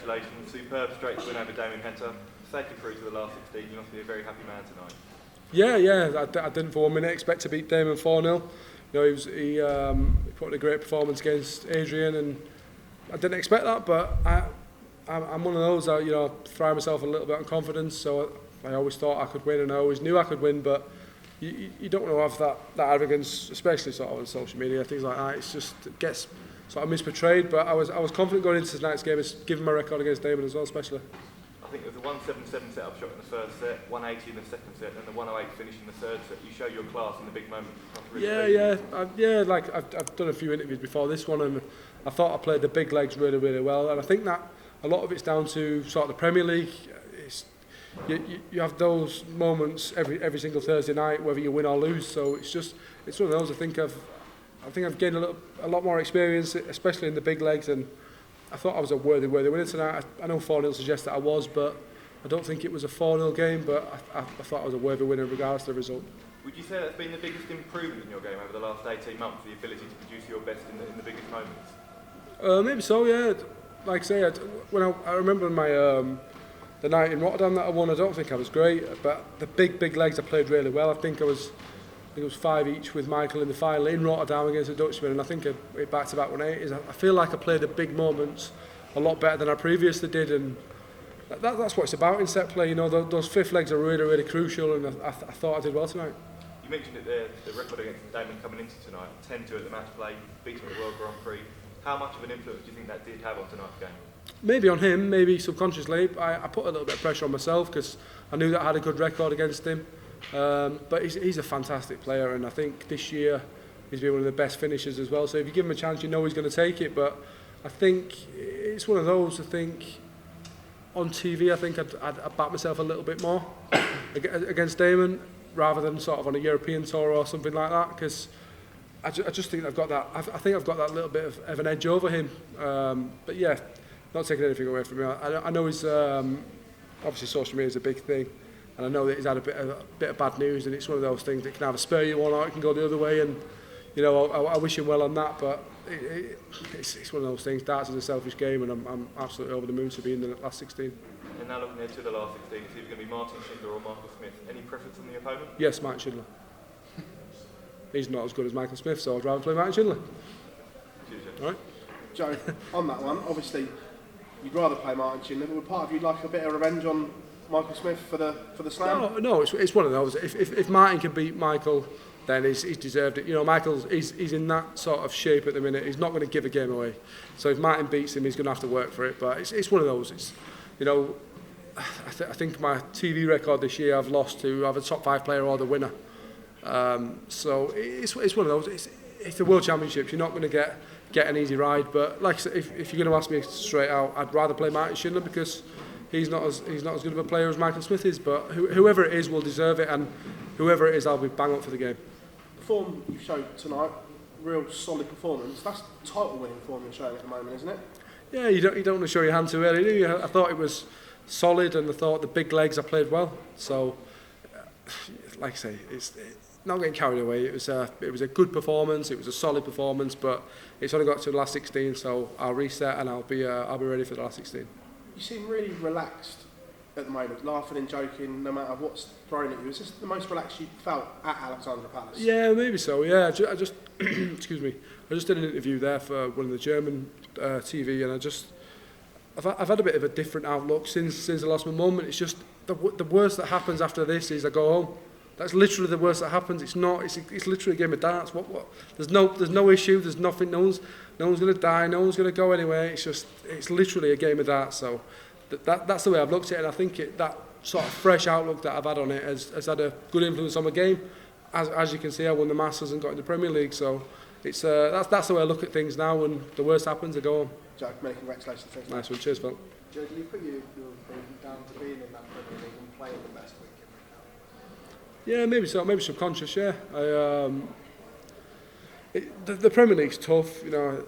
congratulations. Superb straight win over Damien Henter. Safely through to the last 16. You must be a very happy man tonight. Yeah. I didn't for 1 minute expect to beat Damon 4-0. You know, he put in a great performance against Adrian, and I didn't expect that. But I'm one of those that, you know, throw myself a little bit on confidence. So I always thought I could win, and I always knew I could win. But you don't want to have that arrogance, especially sort of on social media, things like that. It gets sort of misportrayed. But I was confident going into tonight's game, given my record against Damon as well, especially. I think it was a 177 set-up shot in the first set, 180 in the second set, and the 108 finish in the third set. You show your class in the big moments. Really I've done a few interviews before this one, and I thought I played the big legs really, really well. And I think that a lot of it's down to sort of the Premier League. You have those moments every single Thursday night, whether you win or lose. So it's one of those. I think I've gained a lot more experience, especially in the big legs, and I thought I was a worthy winner tonight. I know 4-0 suggests that I was, but I don't think it was a 4-0 game, but I thought I was a worthy winner regardless of the result. Would you say that's been the biggest improvement in your game over the last 18 months, the ability to produce your best in the biggest moments? Maybe so, yeah. Like I say, I remember my the night in Rotterdam that I won, I don't think I was great, but the big legs I played really well. I think it was 5 each with Michael in the final in Rotterdam against a Dutchman, and I think it back-to-back 180s. I feel like I played the big moments a lot better than I previously did, and that's what it's about in set play. You know, those fifth legs are really, really crucial, and I thought I did well tonight. You mentioned it there, the record against Damon coming into tonight, 10-2 at the match play, beat him at the World Grand Prix. How much of an influence do you think that did have on tonight's game? Maybe on him, maybe subconsciously. I put a little bit of pressure on myself because I knew that I had a good record against him. But he's a fantastic player, and I think this year he's been one of the best finishers as well. So if you give him a chance, you know he's going to take it. But I think it's one of those. I think on TV, I think I'd back myself a little bit more against Damon rather than sort of on a European tour or something like that, because I just think I've got that. I think I've got that little bit of an edge over him. But yeah, not taking anything away from him. I know he's obviously social media is a big thing. And I know that he's had a bit of bad news, and it's one of those things that can either spur you on or it can go the other way. And you know, I wish him well on that, but it's one of those things. Darts is a selfish game, and I'm absolutely over the moon to be in the last 16. And now looking ahead to the last 16, it's either going to be Martin Schindler or Michael Smith. Any preference on the opponent? Yes, Martin Schindler. He's not as good as Michael Smith, so I'd rather play Martin Schindler. Cheers, All right. Joe, on that one, obviously you'd rather play Martin Schindler, but would part of you like a bit of revenge on Michael Smith for the slam? No, it's one of those. If Martin can beat Michael, then he's deserved it. You know, he's in that sort of shape at the minute. He's not going to give a game away. So if Martin beats him, he's going to have to work for it. But it's one of those. It's, you know, I think my TV record this year, I've lost to either top 5 player or the winner. So it's one of those. It's the World Championships. You're not going to get an easy ride. But like I said, if you're going to ask me straight out, I'd rather play Martin Schindler because he's not as good of a player as Michael Smith is. But whoever it is will deserve it, and whoever it is, I'll be bang up for the game. The form you showed tonight, real solid performance. That's title-winning form you're showing at the moment, isn't it? Yeah, you don't want to show your hand too early, do you? I thought it was solid, and I thought the big legs I played well. So, like I say, it's not getting carried away. It was a good performance. It was a solid performance, but it's only got to the last 16, so I'll reset and I'll be ready for the last 16. You seem really relaxed at the moment, laughing and joking no matter what's thrown at you. Is this the most relaxed you felt at Alexandra Palace? Yeah, maybe so. Yeah, I just excuse me. I just did an interview there for one of the German TV, and I've had a bit of a different outlook since I lost my mum. And it's just the worst that happens after this is I go home. That's literally the worst that happens. It's not. It's literally a game of darts. What? There's no issue. There's nothing. No one's going to die. No one's going to go anywhere. It's literally a game of darts. So that's the way I've looked at it. And I think that sort of fresh outlook that I've had on it has had a good influence on my game. As you can see, I won the Masters and got in the Premier League. So it's that's the way I look at things now. When the worst happens, I go home. Jack, many congratulations. Thanks. Nice one. Cheers, Phil. Joe, do you put your down to being in that Premier League and playing the best week in the Yeah, maybe so. Maybe subconscious. Yeah. The Premier League's tough. You know,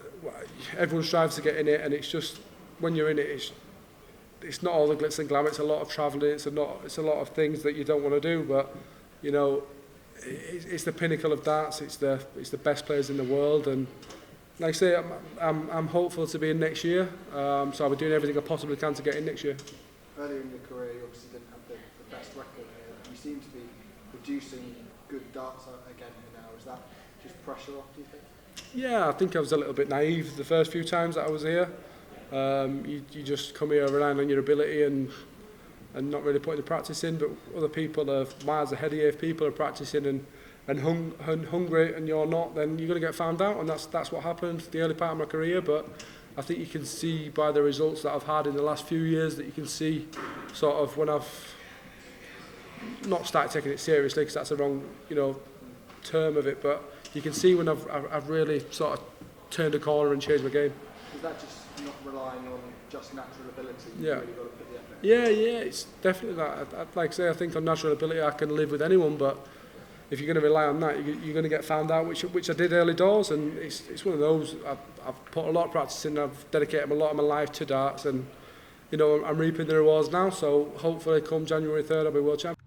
everyone strives to get in it, and it's just when you're in it, it's not all the glitz and glamour. It's a lot of travelling. It's a lot of things that you don't want to do. But you know, it's the pinnacle of darts. It's the best players in the world, and like I say, I'm hopeful to be in next year, so I'll be doing everything I possibly can to get in next year. Earlier in your career, you obviously didn't have the best record here. You seem to be producing good darts again here now. Is that just pressure off, do you think? Yeah, I think I was a little bit naive the first few times that I was here. You just come here relying on your ability and not really putting the practice in, but other people are miles ahead of you. If people are practicing and hungry and you're not, then you're going to get found out, and that's what happened the early part of my career. But I think you can see by the results that I've had in the last few years that you can see sort of when I've not started taking it seriously, because that's the wrong term of it, but you can see when I've really sort of turned a corner and changed my game. Is that just not relying on just natural ability? Yeah. You've really got to put the effort. Yeah, it's definitely that. Like I say, I think on natural ability I can live with anyone, but if you're going to rely on that, you're going to get found out, which I did early doors, and it's one of those. I've put a lot of practice in. I've dedicated a lot of my life to darts, and I'm reaping the rewards now. So hopefully, come January 3rd, I'll be world champion.